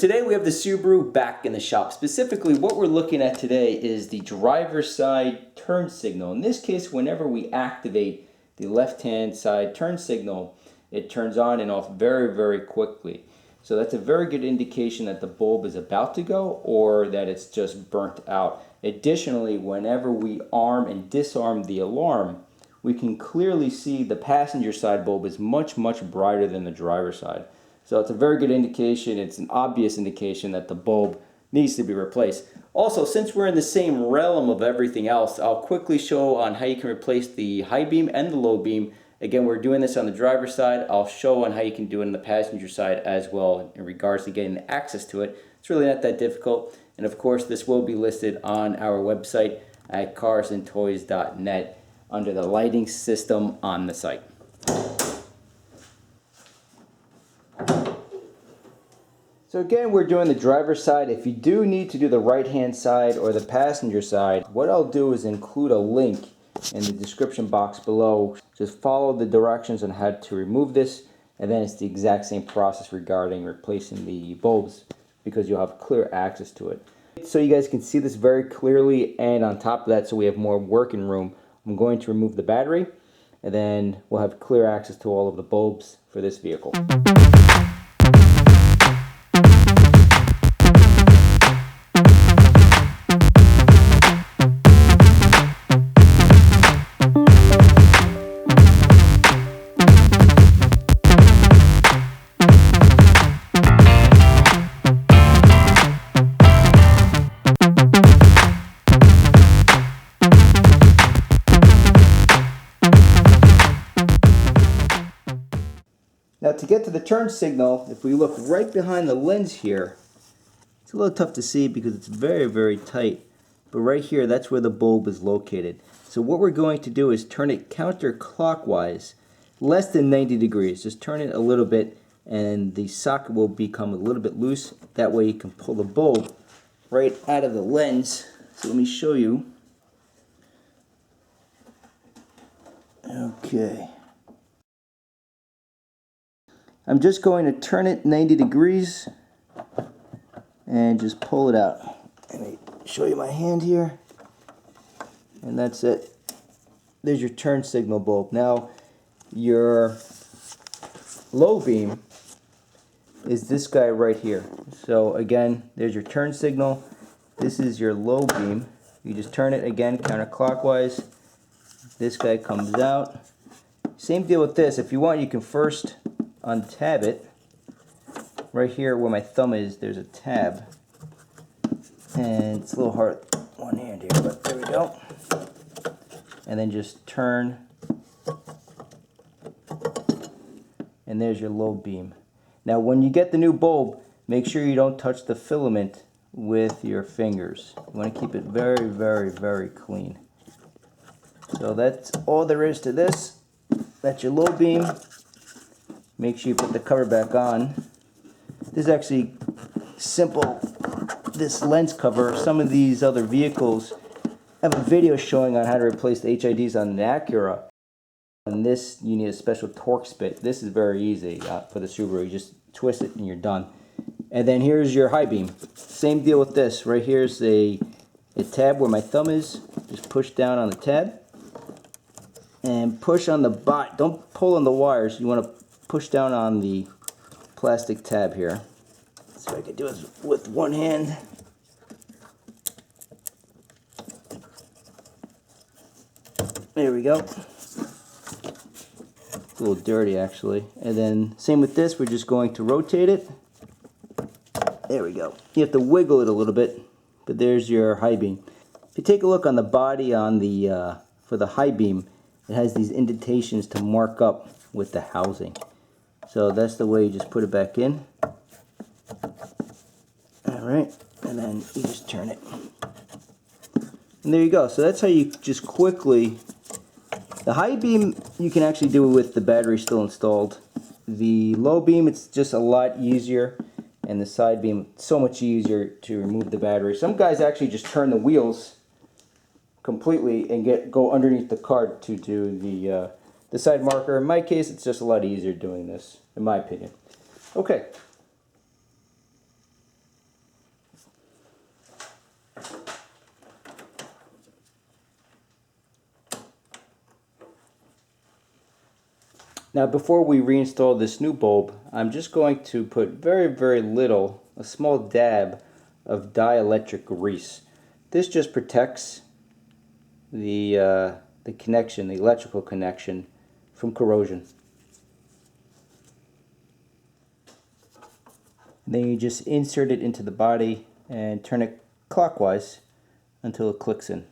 Today we have the Subaru back in the shop. Specifically, what we're looking at today is the driver's side turn signal. In this case, whenever we activate the left-hand side turn signal, it turns on and off very, very quickly. So that's a very good indication that the bulb is about to go or that it's just burnt out. Additionally, whenever we arm and disarm the alarm, we can clearly see the passenger side bulb is much, much brighter than the driver's side. So it's a very good indication, it's an obvious indication that the bulb needs to be replaced. Also, since we're in the same realm of everything else, I'll quickly show on how you can replace the high beam and the low beam. Again, we're doing this on the driver's side. I'll show on how you can do it on the passenger side as well in regards to getting access to it. It's really not that difficult. And of course, this will be listed on our website at carsntoys.net under the lighting system on the site. So again, we're doing the driver's side. If you do need to do the right-hand side or the passenger side, what I'll do is include a link in the description box below. Just follow the directions on how to remove this, and then it's the exact same process regarding replacing the bulbs because you'll have clear access to it. So you guys can see this very clearly, and on top of that, so we have more working room, I'm going to remove the battery, and then we'll have clear access to all of the bulbs for this vehicle. Now to get to the turn signal, if we look right behind the lens here, it's a little tough to see because it's very, very tight. But right here, that's where the bulb is located. So what we're going to do is turn it counterclockwise, less than 90 degrees. Just turn it a little bit and the socket will become a little bit loose. That way you can pull the bulb right out of the lens. So let me show you. Okay. I'm just going to turn it 90 degrees and just pull it out. Let me show you my hand here. And that's it. There's your turn signal bulb. Now, your low beam is this guy right here. So again, there's your turn signal. This is your low beam. You just turn it again counterclockwise. This guy comes out. Same deal with this. If you want, you can first untab it. Right here where my thumb is, there's a tab, and it's a little hard one hand here, but there we go. And then just turn, and there's your low beam. Now when you get the new bulb, make sure you don't touch the filament with your fingers. You want to keep it very, very, very clean. So that's all there is to this. That's your low beam. Make sure you put the cover back on. This is actually simple, this lens cover. Some of these other vehicles have a video showing on how to replace the HIDs on an Acura. And this, you need a special Torx bit. This is very easy for the Subaru. You just twist it and you're done. And then here's your high beam. Same deal with this. Right here's a tab where my thumb is. Just push down on the tab. And push on the bot. Don't pull on the wires. You want to push down on the plastic tab here. So I can do it with one hand. There we go. It's a little dirty actually. And then same with this, we're just going to rotate it. There we go. You have to wiggle it a little bit, but there's your high beam. If you take a look on the body on the for the high beam, it has these indentations to mark up with the housing. So that's the way you just put it back in. Alright, and then you just turn it. And there you go. So that's how you just quickly... The high beam, you can actually do it with the battery still installed. The low beam, it's just a lot easier. And the side beam, so much easier to remove the battery. Some guys actually just turn the wheels completely and go underneath the car to do the side marker. In my case, it's just a lot easier doing this, in my opinion. Okay. Now before we reinstall this new bulb, I'm just going to put very little, a small dab of dielectric grease. This just protects the connection, the electrical connection, from corrosion. And then you just insert it into the body and turn it clockwise until it clicks in.